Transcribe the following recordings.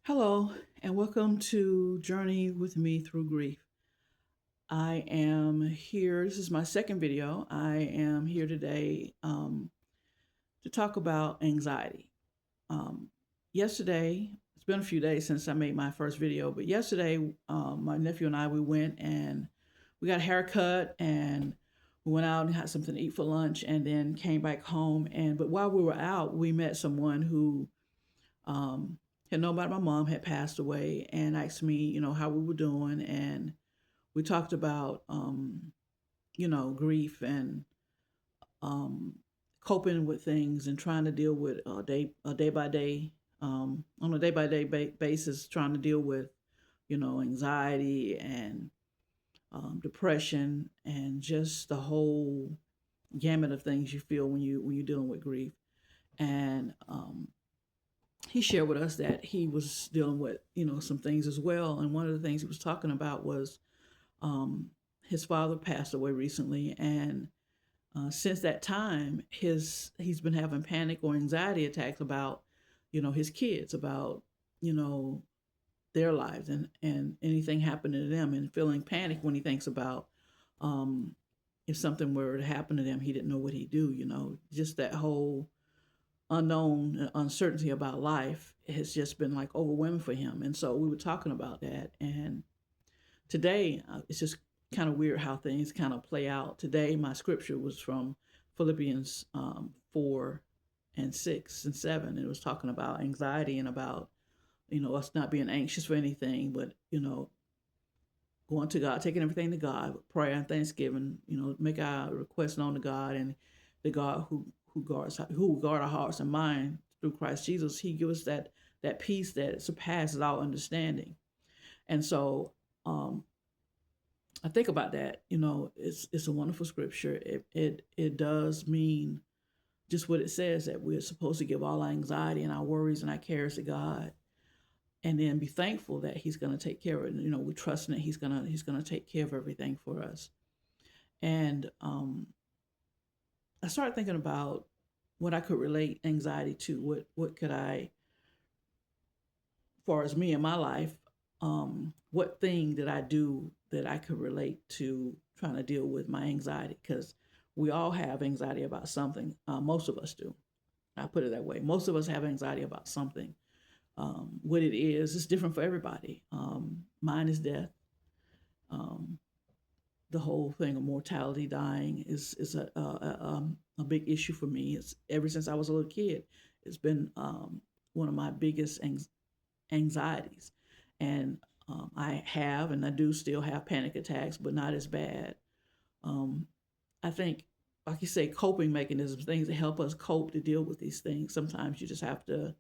Hello, and welcome to Journey with Me Through Grief. I am here. This is my second video. I am here today to talk about anxiety. Um, Yesterday, it's been a few days since I made my first video, but yesterday, my nephew and I we went and we got a haircut and we went out and had something to eat for lunch, and then came back home. But while we were out, we met someone who um, had known about my mom had passed away and asked me, how we were doing. And we talked about, grief and um, coping with things and trying to deal with day by day, on a day by day basis, trying to deal with, anxiety and depression and just the whole gamut of things you feel when you're dealing with grief. And he shared with us that he was dealing with some things as well, and one of the things he was talking about was um, his father passed away recently, and since that time he's been having panic or anxiety attacks about his kids, about you know their lives, and anything happening to them, and feeling panic when he thinks about um, if something were to happen to them, he didn't know what he'd do. Just that whole unknown uncertainty about life has just been like overwhelming for him. And so we were talking about that. And today, it's just kind of weird how things kind of play out. Today, my scripture was from Philippians 4 and 6 and 7. And it was talking about anxiety and about, us not being anxious for anything, but, going to God, taking everything to God, prayer and thanksgiving, make our requests known to God, and the God who guard our hearts and mind through Christ Jesus. He gives us that peace that surpasses our understanding. And so I think about that. It's a wonderful scripture. It does mean just what it says, that we're supposed to give all our anxiety and our worries and our cares to God, and then be thankful that He's going to take care of it. We're trusting that He's gonna take care of everything for us. And I started thinking about what I could relate anxiety to. What could I, as far as me in my life, what thing did I do that I could relate to trying to deal with my anxiety? Because we all have anxiety about something. Most of us do. I put it that way. Most of us have anxiety about something. What it is different for everybody. Mine is death. Um, the whole thing of mortality, dying, is a big issue for me. It's ever since I was a little kid. It's been one of my biggest anxieties, and I have and I do still have panic attacks, but not as bad. Um, I think, like you say, coping mechanisms, things that help us cope to deal with these things. Sometimes you just have to,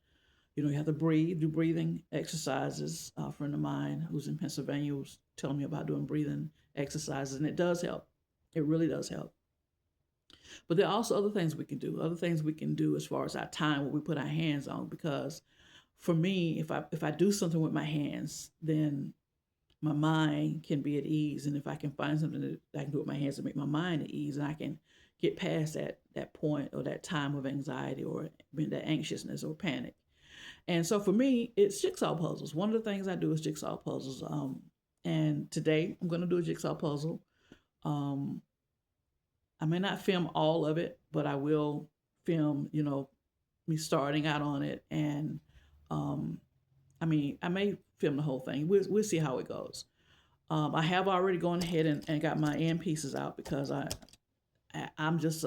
you have to breathe, do breathing exercises. A friend of mine who's in Pennsylvania was telling me about doing breathing exercises, and it does help. It really does help. But there are also other things we can do. Other things we can do as far as our time, what we put our hands on. Because for me, if I do something with my hands, then my mind can be at ease. And if I can find something that I can do with my hands to make my mind at ease, and I can get past that point or that time of anxiety or that anxiousness or panic. And so for me, it's jigsaw puzzles. One of the things I do is jigsaw puzzles. And today I'm going to do a jigsaw puzzle. Um, I may not film all of it, but I will film, me starting out on it. And um, I may film the whole thing. We'll see how it goes. I have already gone ahead and got my end pieces out because I'm just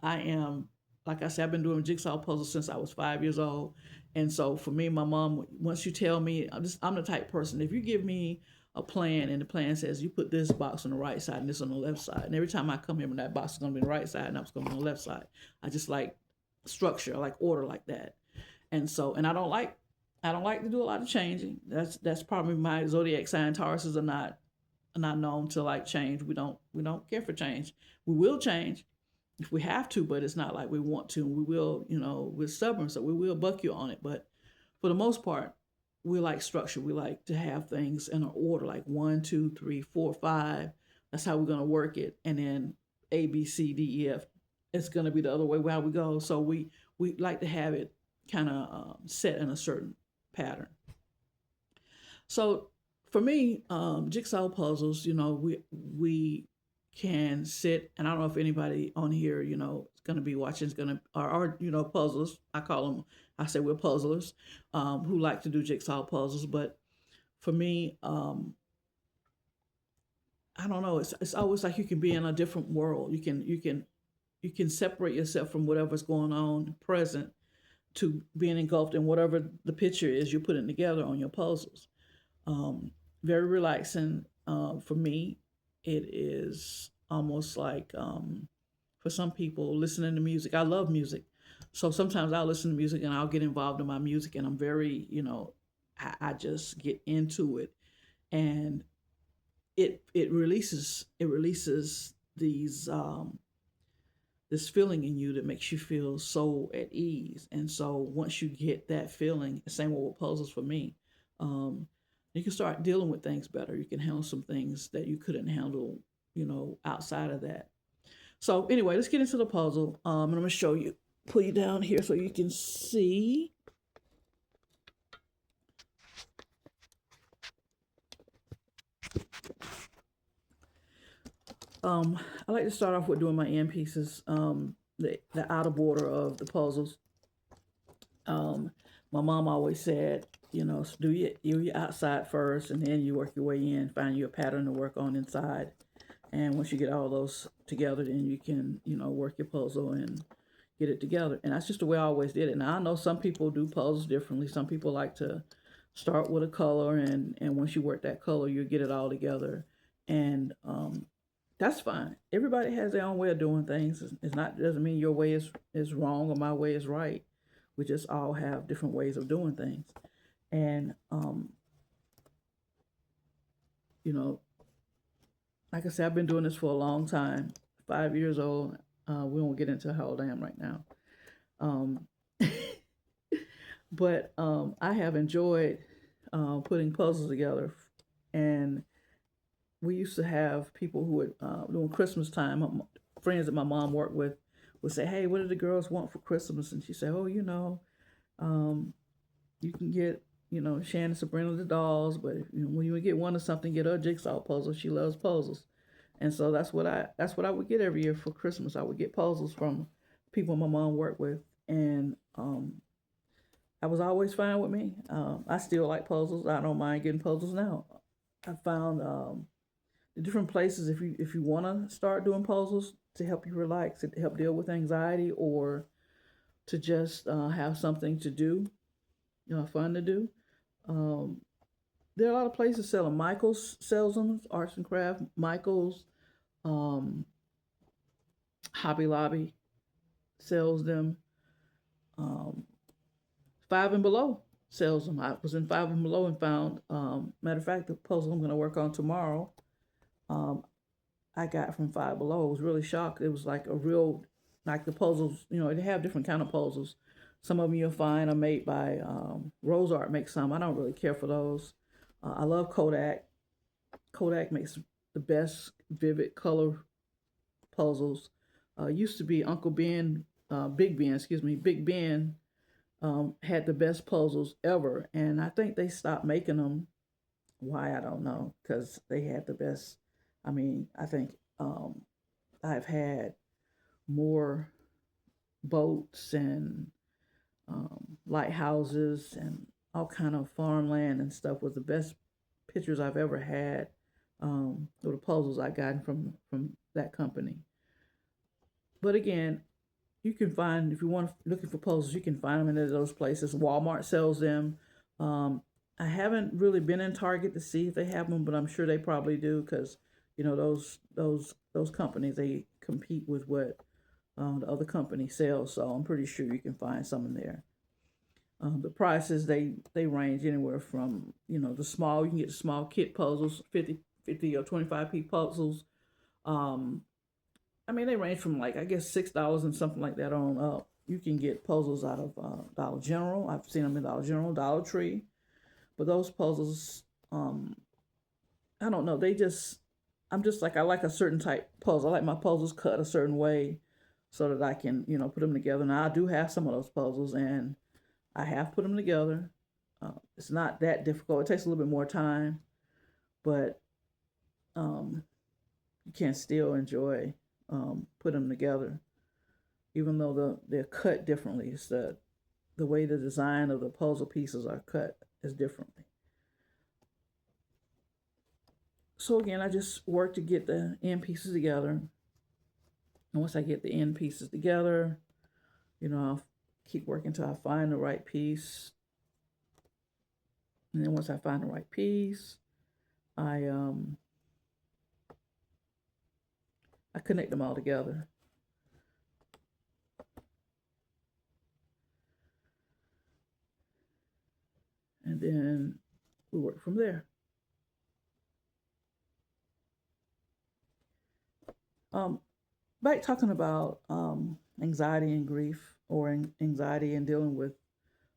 I am, like I said, I've been doing jigsaw puzzles since I was 5 years old. And so for me, my mom, once you tell me, I'm the type person, if you give me a plan and the plan says you put this box on the right side and this on the left side, and every time I come here, when that box is going to be on the right side and that's going to be on the left side, I just like structure, I like order like that. And so, and I don't like to do a lot of changing. That's probably my zodiac sign. Tauruses are not known to like change. We don't care for change. We will change if we have to, but it's not like we want to. We will, we're stubborn, so we will buck you on it. But for the most part, we like structure. We like to have things in an order, like 1, 2, 3, 4, 5. That's how we're gonna work it, and then A, B, C, D, E, F. It's gonna be the other way how we go. So we like to have it kind of set in a certain pattern. So for me, jigsaw puzzles, we can sit, and I don't know if anybody on here, is going to be watching, is going to, or puzzlers. I call them. I say we're puzzlers, who like to do jigsaw puzzles. But for me, I don't know. It's always like you can be in a different world. You can separate yourself from whatever's going on present to being engulfed in whatever the picture is you're putting together on your puzzles. Um, Very relaxing for me. It is almost like for some people listening to music. I love music, so sometimes I'll listen to music and I'll get involved in my music, and I'm very, I just get into it, and it releases this feeling in you that makes you feel so at ease. And so once you get that feeling, the same with puzzles for me, um, you can start dealing with things better. You can handle some things that you couldn't handle, outside of that. So anyway, let's get into the puzzle. And I'm gonna show you, pull you down here so you can see. I like to start off with doing my end pieces, the outer border of the puzzles. Um, my mom always said, do your outside first, and then you work your way in, find you a pattern to work on inside. And once you get all those together, then you can, work your puzzle and get it together. And that's just the way I always did it. Now I know some people do puzzles differently. Some people like to start with a color, and once you work that color, you get it all together. And that's fine. Everybody has their own way of doing things. It's not, doesn't mean your way is wrong or my way is right. We just all have different ways of doing things. And you know, like I said, I've been doing this for a long time. 5 years old. We won't get into how old I am right now. Um, but I have enjoyed putting puzzles together, and we used to have people who would, during Christmas time, friends that my mom worked with would say, "Hey, what do the girls want for Christmas?" And she said, "Oh, um, you can get, Shannon Sabrina the dolls, but when you get one or something, get her a jigsaw puzzle. She loves puzzles." And so that's what I would get every year for Christmas. I would get puzzles from people my mom worked with, and that was always fine with me. I still like puzzles. I don't mind getting puzzles now. I found the different places, if you want to start doing puzzles to help you relax, to help deal with anxiety, or to just have something to do, fun to do. Um, there are a lot of places selling. Michaels sells them, arts and craft. Michaels, um, Hobby Lobby sells them. Um, Five and Below sells them. I was in Five and Below and found, matter of fact, the puzzle I'm going to work on tomorrow, um, I got from Five Below. I was really shocked. It was like a real, like the puzzles, they have different kind of puzzles. Some of them you'll find are made by Rose Art makes some. I don't really care for those. I love Kodak. Kodak makes the best vivid color puzzles. Used to be Uncle Ben, Big Ben, excuse me, Big Ben had the best puzzles ever, and I think they stopped making them. Why, I don't know, because they had the best. I mean, I think I've had more boats and lighthouses and all kind of farmland and stuff was the best pictures I've ever had. Or the puzzles I gotten from that company. But again, you can find, if you want looking for puzzles, you can find them in those places. Walmart sells them. I haven't really been in Target to see if they have them, but I'm sure they probably do, because those companies, they compete with what the other company sells. So I'm pretty sure you can find some in there. The prices, they range anywhere from, the small, you can get the small kit puzzles, 50 or 25 puzzles. Um, I mean, they range from, like, I guess $6 and something like that on up. You can get puzzles out of Dollar General. I've seen them in Dollar General, Dollar Tree. But those puzzles, I don't know. I'm just like, I like a certain type puzzle. I like my puzzles cut a certain way so that I can, put them together. Now, I do have some of those puzzles, and I have put them together. It's not that difficult. It takes a little bit more time, but um, you can still enjoy putting them together, even though they're cut differently. It's the way the design of the puzzle pieces are cut is differently. So again, I just work to get the end pieces together. And once I get the end pieces together, I'll keep working until I find the right piece. And then once I find the right piece, I connect them all together. And then we work from there. Back talking about anxiety and grief, or anxiety and dealing with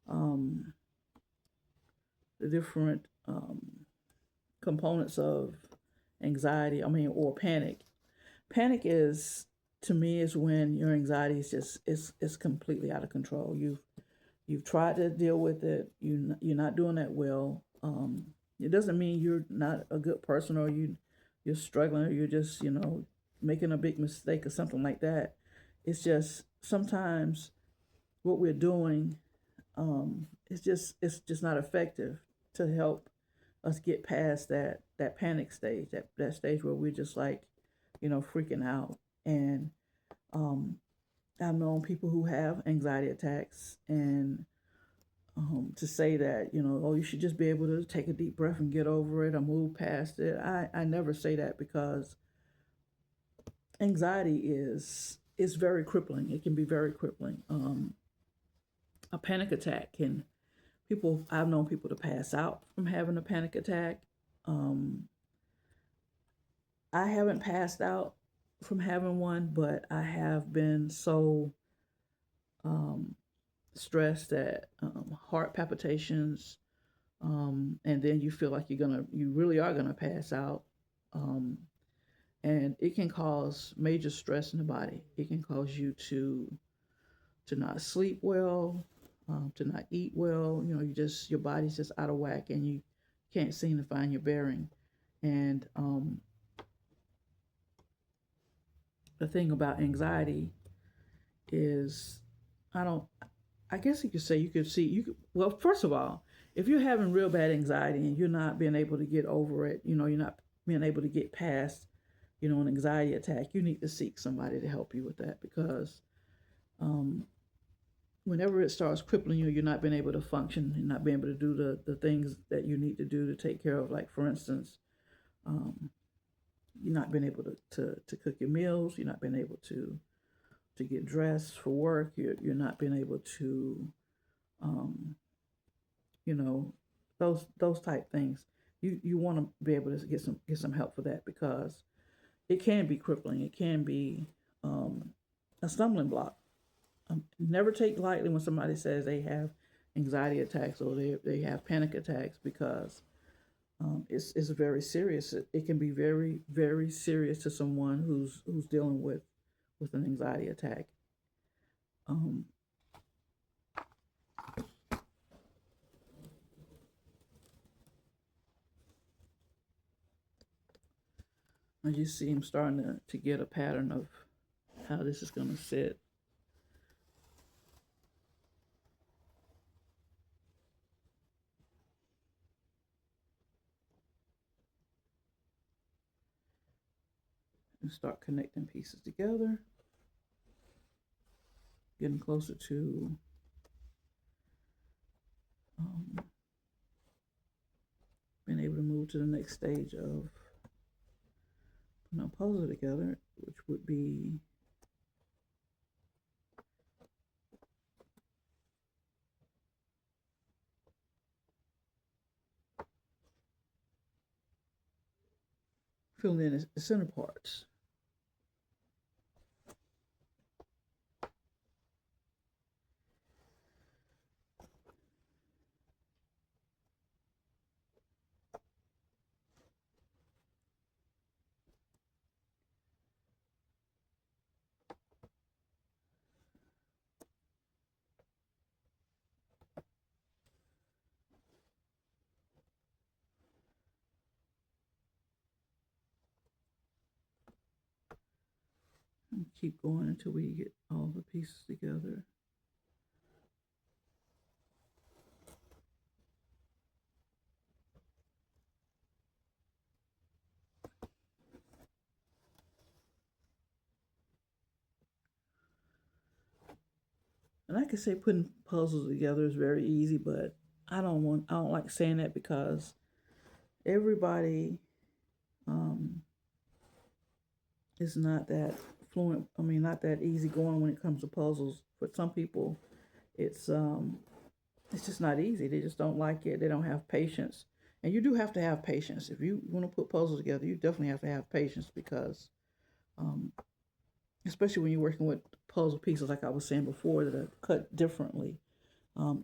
um, the different components of anxiety, or panic. Panic is, to me, is when your anxiety is just is completely out of control. You've tried to deal with it. You're not doing that well. It doesn't mean you're not a good person, or you're struggling, or you're just making a big mistake or something like that. It's just sometimes what we're doing, it's just not effective to help us get past that panic stage, that stage where we're just like, freaking out. And I've known people who have anxiety attacks, and to say that, oh, you should just be able to take a deep breath and get over it or move past it. I never say that, because anxiety is very crippling. It can be very crippling. A panic attack can I've known people to pass out from having a panic attack. Um, I haven't passed out from having one, but I have been so um, stressed that heart palpitations, and then you feel like you really are gonna pass out, um, and it can cause major stress in the body. It can cause you to not sleep well, to not eat well. Your body's just out of whack, and you can't seem to find your bearing. And the thing about anxiety is, I don't. I guess you could say you could. Well, first of all, if you're having real bad anxiety and you're not being able to get over it, you're not being able to get past, an anxiety attack, you need to seek somebody to help you with that, because um, whenever it starts crippling you, you're not being able to function, and not being able to do the things that you need to do to take care of. Like, for instance, um, you're not being able to cook your meals. You're not being able to get dressed for work. You're not being able to, um, you know, those type things. You want to be able to get some help for that, because it can be crippling. It can be a stumbling block. Never take lightly when somebody says they have anxiety attacks, or they have panic attacks, because it's very serious. It can be very, very serious to someone who's dealing with an anxiety attack. Um, I just see him starting to get a pattern of how this is going to sit. And start connecting pieces together, getting closer to um, being able to move to the next stage of putting a puzzle together, which would be filling in the center parts. keep going until we get all the pieces together. And I could say putting puzzles together is very easy, but I don't like saying that because everybody um, is not that fluent. I mean, not that easy going when it comes to puzzles. For some people, it's um, it's just not easy. They just don't like it. They don't have patience, and you do have to have patience if you want to put puzzles together. You definitely have to have patience because, um, especially when you're working with puzzle pieces, like I was saying before, that are cut differently. Um,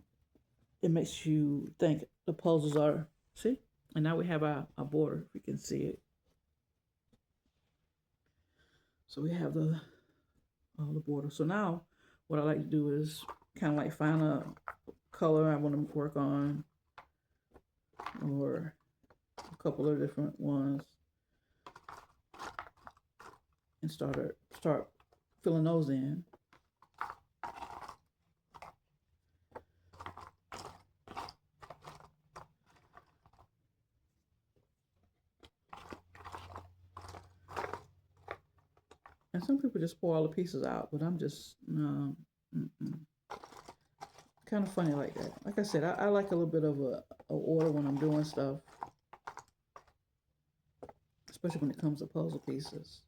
it makes you think the puzzles are, see? And now we have our border, if you can see it. So we have the border. So now what I like to do is kind of like find a color I want to work on, or a couple of different ones, and start filling those in. And some people just pour all the pieces out, but I'm just no. Kind of funny like that. Like I said, I like a little bit of a order when I'm doing stuff, especially when it comes to puzzle pieces.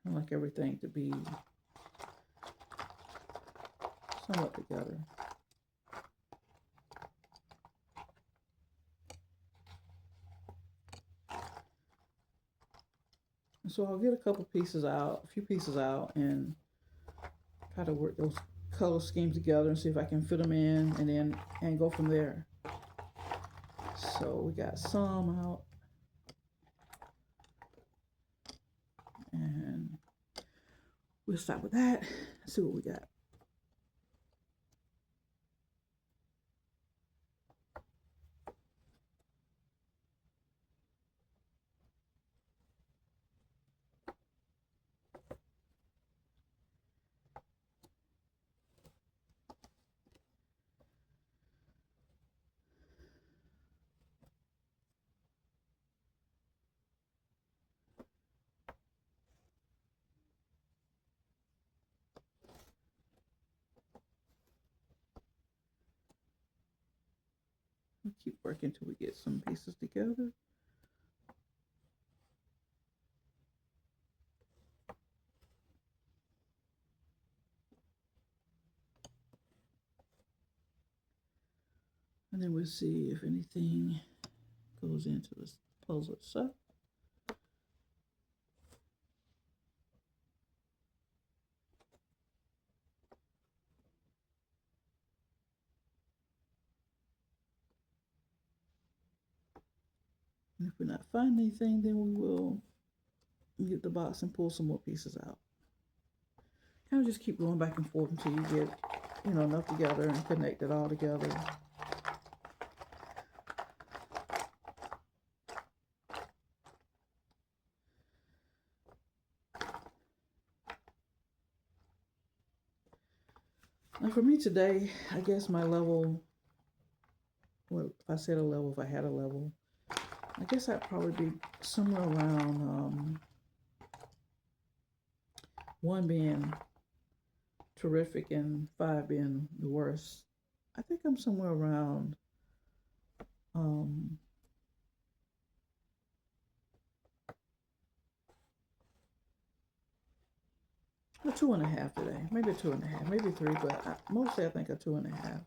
I like everything to be somewhat together. And so I'll get a couple pieces out, a few pieces out, and try to work those color schemes together and see if I can fit them in, and go from there. So we got some out, and we'll stop with that. See what we got. We'll keep working till we get some pieces together. And then we'll see if anything goes into this puzzle itself. And if we're not finding anything, then we will get the box and pull some more pieces out. Kind of just keep going back and forth until you get, enough together and connect it all together. Now for me today, I guess my level, well, if I said a level, if I had a level, I guess I'd probably be somewhere around 1 being terrific and 5 being the worst. I think I'm somewhere around um, a 2.5 today. Maybe a 2.5, maybe 3, but mostly I think a 2.5.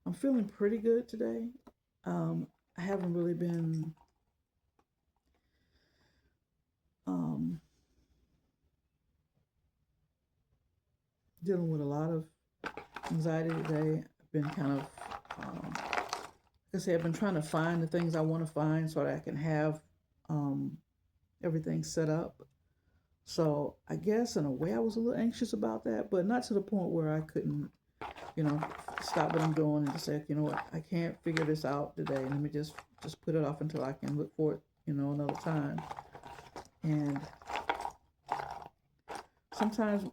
I'm feeling pretty good today. I haven't really been dealing with a lot of anxiety today. I've been kind of, like I say, I've been trying to find the things I want to find so that I can have everything set up. So I guess in a way I was a little anxious about that, but not to the point where I couldn't, stop what I'm doing and just say, you know what, I can't figure this out today. Let me just put it off until I can look for it, another time. And sometimes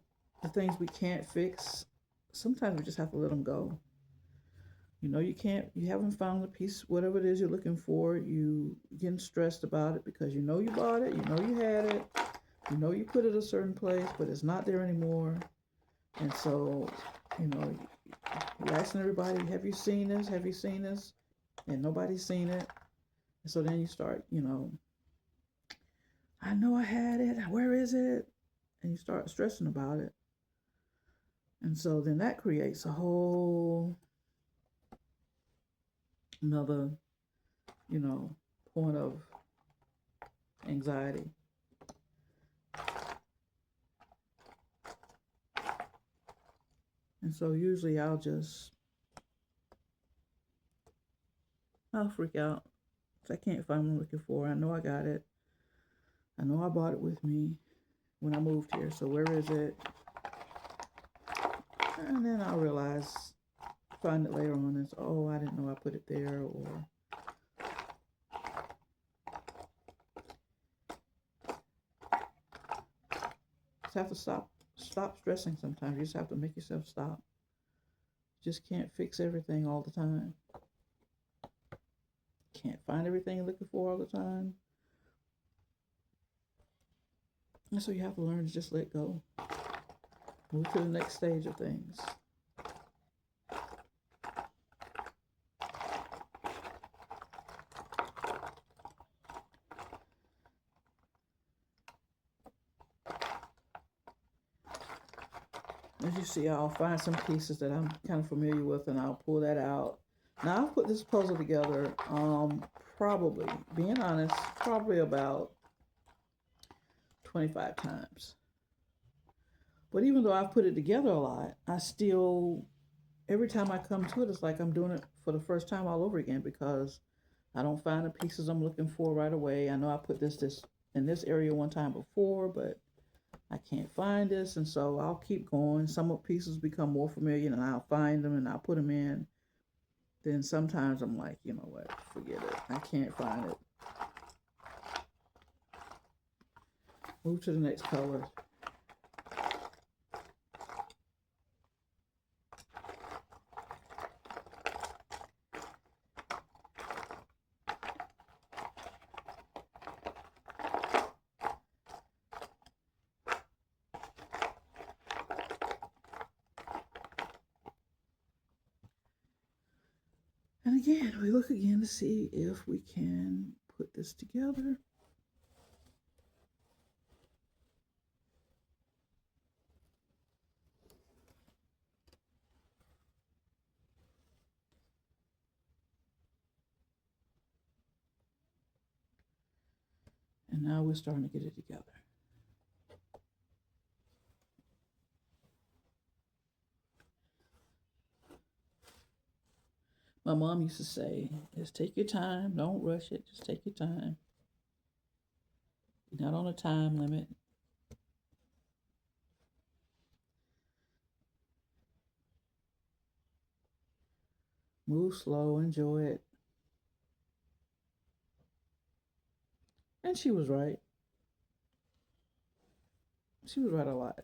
the things we can't fix, sometimes we just have to let them go. You know, you haven't found the piece, whatever it is you're looking for. You getting stressed about it because you know you bought it, you know you had it, you know you put it a certain place, but it's not there anymore. And so, you know, you're asking everybody, have you seen this? Have you seen this? And nobody's seen it. And so then you start, you know, I know I had it. Where is it? And you start stressing about it. And so then that creates a whole another, you know, point of anxiety. And so usually I'll freak out if I can't find what I'm looking for. I know I got it. I know I bought it with me when I moved here. So where is it? And then I'll realize, find it later on, it's, oh, I didn't know I put it there, or just have to stop stressing sometimes. You just have to make yourself stop. You just can't fix everything all the time. Can't find everything you're looking for all the time. And so you have to learn to just let go. Move to the next stage of things. As you see, I'll find some pieces that I'm kind of familiar with and I'll pull that out. Now I've put this puzzle together, probably, being honest, probably about 25 times. But even though I've put it together a lot, I still, every time I come to it, it's like I'm doing it for the first time all over again because I don't find the pieces I'm looking for right away. I know I put this in this area one time before, but I can't find this, and so I'll keep going. Some of pieces become more familiar, and I'll find them and I'll put them in. Then sometimes I'm like, you know what, forget it. I can't find it. Move to the next color. And again, we look again to see if we can put this together. And now we're starting to get it together. My mom used to say, just take your time, don't rush it, just take your time. You're not on a time limit. Move slow, enjoy it. And she was right. She was right a lot.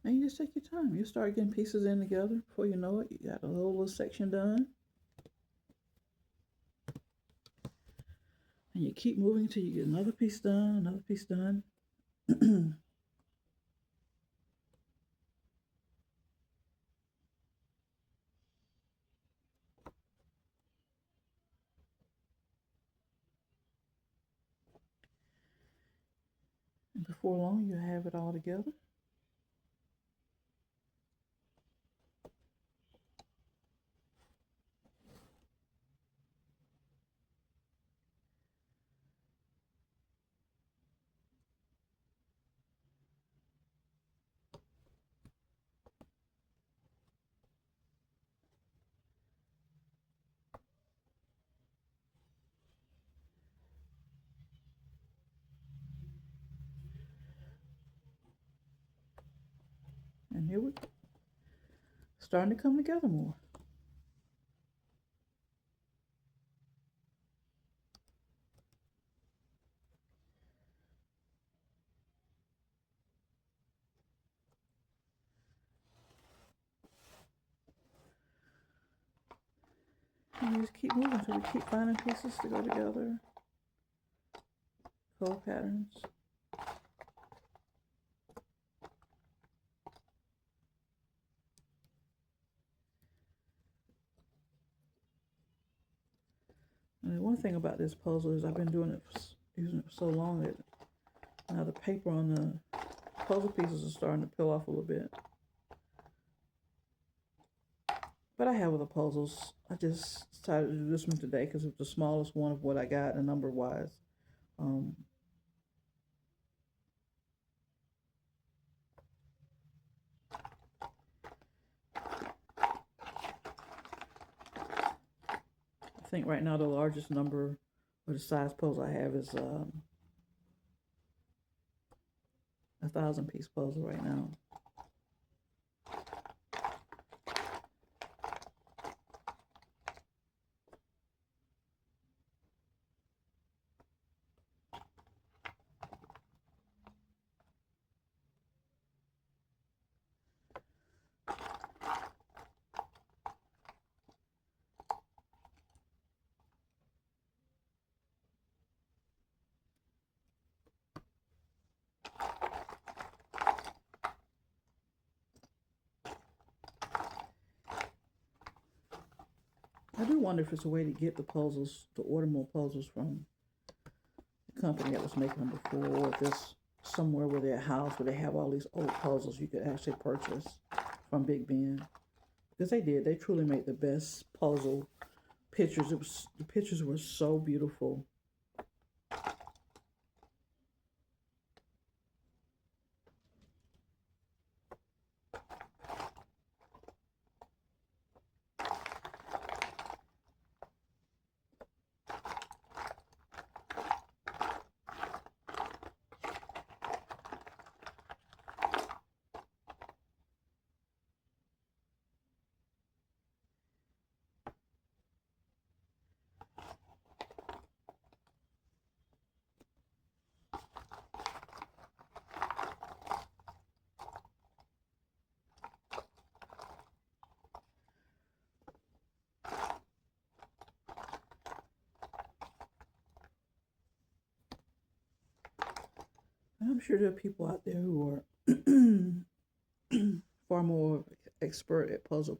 And you just take your time. You start getting pieces in together. Before you know it, you got a whole little section done. And you keep moving until you get another piece done, another piece done. And before long, you have it all together. And here we go. Starting to come together more. And you just keep moving until we keep finding pieces to go together. Color patterns. And one thing about this puzzle is I've been doing it, using it for so long that now the paper on the puzzle pieces are starting to peel off a little bit. But I have other puzzles. I just decided to do this one today because it's the smallest one of what I got, and number wise. Um, I think right now the largest number or the size puzzle I have is 1,000-piece puzzle right now. I do wonder if it's a way to get the puzzles, to order more puzzles from the company that was making them before, or if there's somewhere where their house where they have all these old puzzles you could actually purchase from Big Ben. Because they did. They truly made the best puzzle pictures. The pictures were so beautiful. And I'm sure there are people out there who are far more expert at putting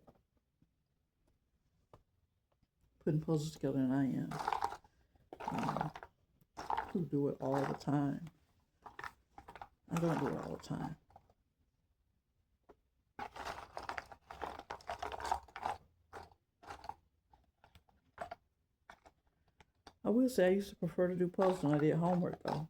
puzzles together than I am. Um, who do it all the time. I don't do it all the time. I will say I used to prefer to do puzzles when I did homework though.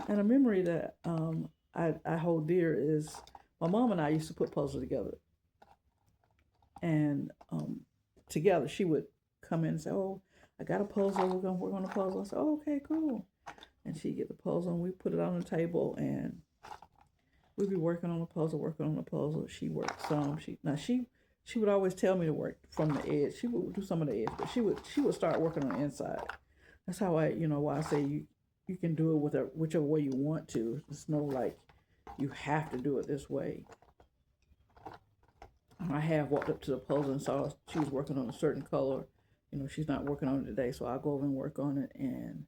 And a memory that I hold dear is my mom and I used to put puzzles together. And together she would come in and say, "Oh, I got a puzzle. We're gonna work on a puzzle." I said, "Oh, okay, cool." And she'd get the puzzle and we put it on the table and we'd be working on the puzzle, working on the puzzle. She worked some. She would always tell me to work from the edge. She would do some of the edge, but she would start working on the inside. That's how why I say you can do it with whichever way you want to. It's no like you have to do it this way. I have walked up to the puzzle and saw she was working on a certain color. She's not working on it today, so I'll go over and work on it, and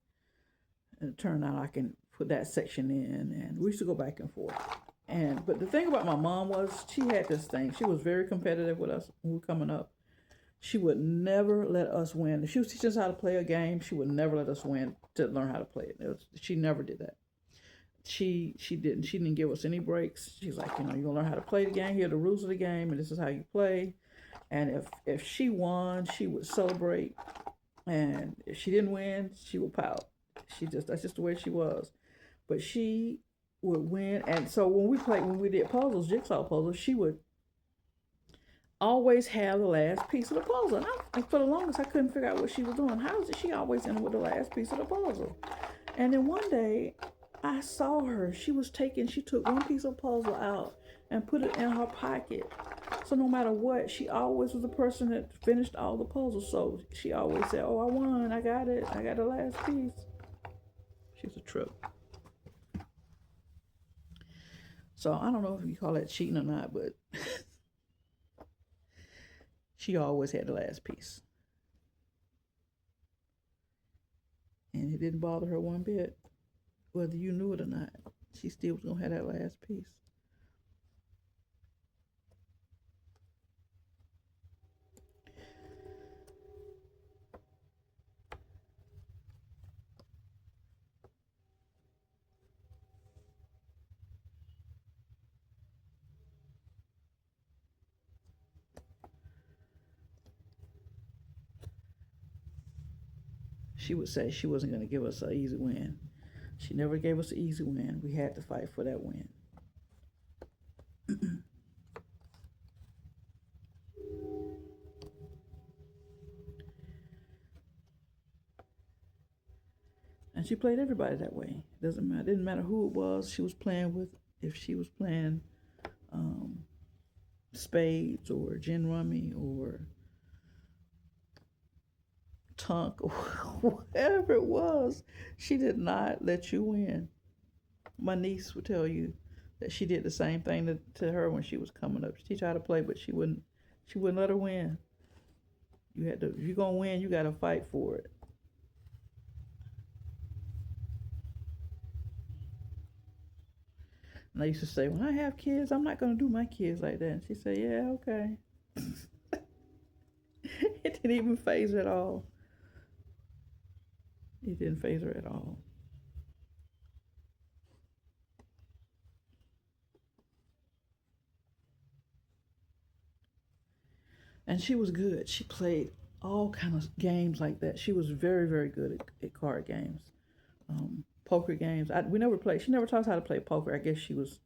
it turned out I can put that section in, and we used to go back and forth. But the thing about my mom was she had this thing. She was very competitive with us when we were coming up. She would never let us win. If she was teaching us how to play a game, she would never let us win to learn how to play it. She never did that. She didn't give us any breaks. She's like, you're gonna learn how to play the game. Here are the rules of the game, and this is how you play. And if she won, she would celebrate. And if she didn't win, she would pout. That's just the way she was. But she would win. And so when we did puzzles, jigsaw puzzles, she would always have the last piece of the puzzle. And for the longest, I couldn't figure out what she was doing. How is it she always ended with the last piece of the puzzle? And then one day, I saw her. She took one piece of puzzle out and put it in her pocket. So no matter what, she always was the person that finished all the puzzles. So she always said, "Oh, I won. I got it. I got the last piece." She was a trip. So I don't know if you call that cheating or not, but she always had the last piece. And it didn't bother her one bit. Whether you knew it or not, she still was going to have that last piece. She would say she wasn't going to give us an easy win. She never gave us an easy win. We had to fight for that win. And she played everybody that way. Didn't matter who it was she was playing with. If she was playing spades or gin rummy or tunk or whatever it was, she did not let you win. My niece would tell you that she did the same thing to her when she was coming up. She tried to play, but she wouldn't let her win. If you're gonna win, you gotta fight for it. And I used to say, when I have kids, I'm not gonna do my kids like that. And she said, yeah, okay. It didn't even phase her at all. It didn't phase her at all. And she was good. She played all kind of games like that. She was very, very good at card games, poker games. We never played. She never taught us how to play poker. I guess she was.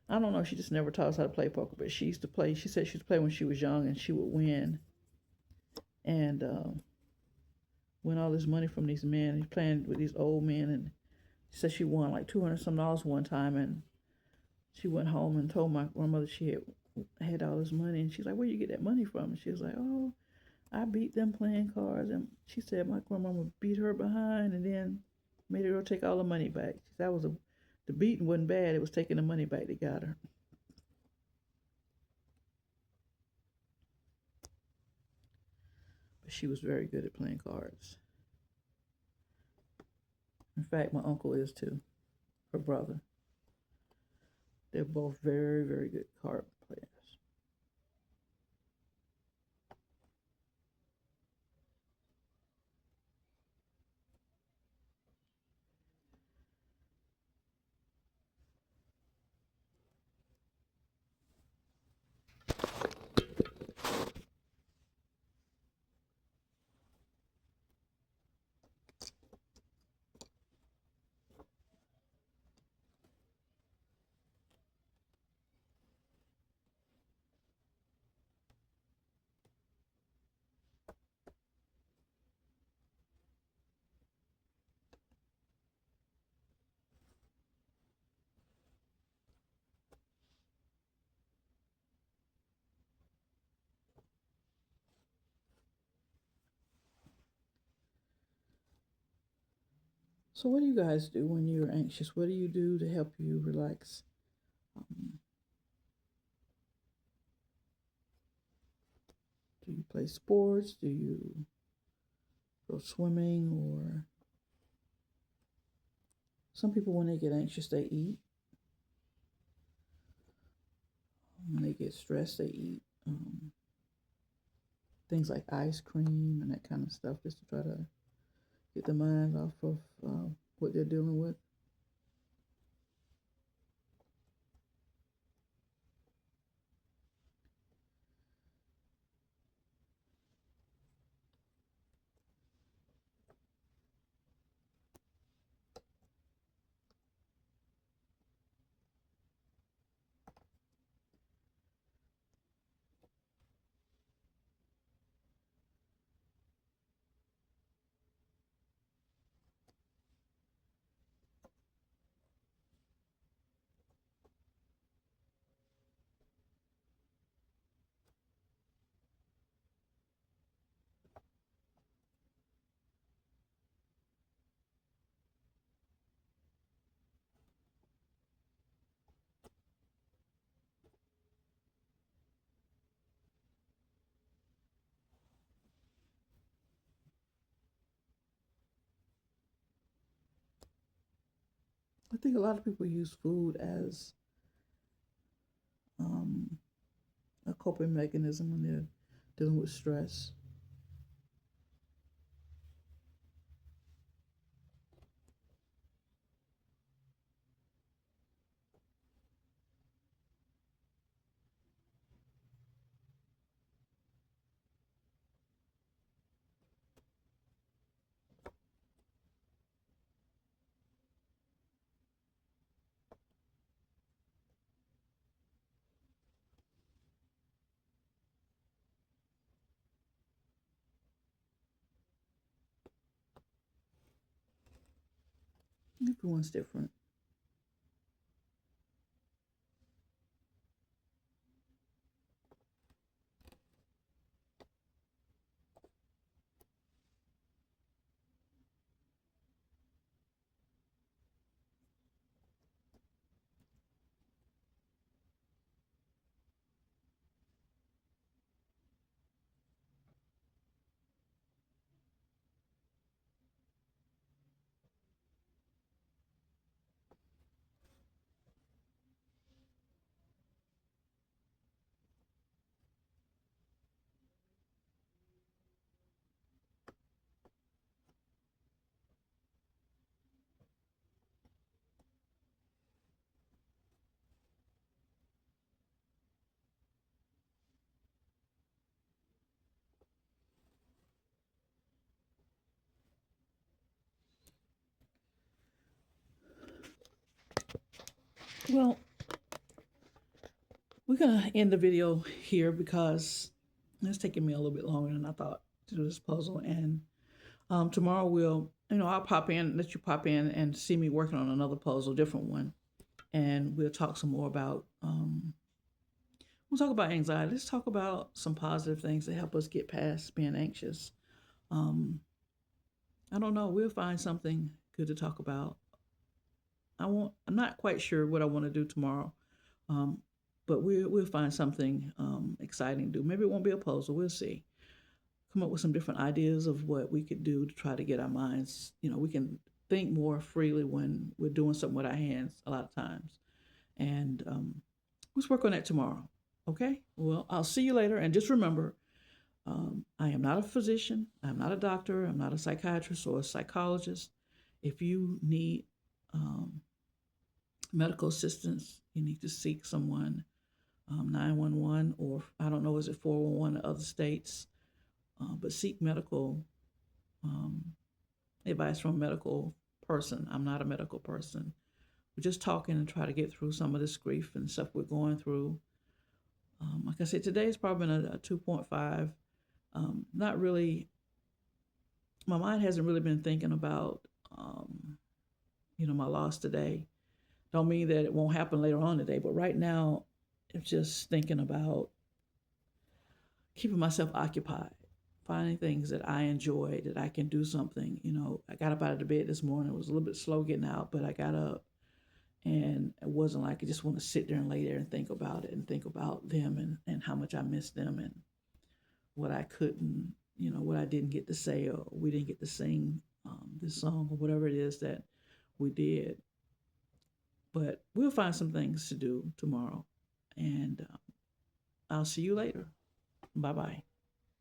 I don't know. She just never taught us how to play poker. But she used to play. She said she used to play when she was young, and she would win. And win all this money from these men. He's playing with these old men, and she said she won like $200 some one time, and she went home and told my grandmother she had all this money, and she's like, "Where you get that money from?" And she was like, "Oh, I beat them playing cards." And she said my grandmama beat her behind, and then made her go take all the money back. She said the beating wasn't bad; it was taking the money back that got her. But she was very good at playing cards. In fact, my uncle is too. Her brother. They're both very, very good card players. So, what do you guys do when you're anxious? What do you do to help you relax? Um, do you play sports? Do you go swimming? Or some people, when they get anxious, they eat. When they get stressed, they eat things like ice cream and that kind of stuff, just to try to get the mind off of what they're dealing with. I think a lot of people use food as um, a coping mechanism when they're dealing with stress. Everyone's different. Well, we're gonna end the video here because it's taking me a little bit longer than I thought to do this puzzle. And tomorrow I'll pop in, let you pop in and see me working on another puzzle, different one, and we'll talk some more about. We'll talk about anxiety. Let's talk about some positive things that help us get past being anxious. Um, I don't know. We'll find something good to talk about. I'm not quite sure what I want to do tomorrow, um, but we'll find something exciting to do. Maybe it won't be a puzzle. We'll see. Come up with some different ideas of what we could do to try to get our minds. We can think more freely when we're doing something with our hands a lot of times. And let's work on that tomorrow. Okay. Well, I'll see you later. And just remember, I am not a physician. I'm not a doctor. I'm not a psychiatrist or a psychologist. If you need medical assistance, you need to seek someone, 911, or I don't know, is it 411 in other states? But seek medical um, advice from a medical person. I'm not a medical person. We're just talking and try to get through some of this grief and stuff we're going through. Like I said, today is probably a 2.5. Not really, my mind hasn't really been thinking about, my loss today. Don't mean that it won't happen later on today, but right now, it's just thinking about keeping myself occupied. finding things that I enjoy, that I can do something. You know, I got up out of the bed this morning. It was a little bit slow getting out, but I got up, and it wasn't like I just want to sit there and lay there and think about it and think about them, and how much I miss them, and what I couldn't, what I didn't get to say, or we didn't get to sing this song, or whatever it is that we did. But we'll find some things to do tomorrow. And I'll see you later. Bye bye.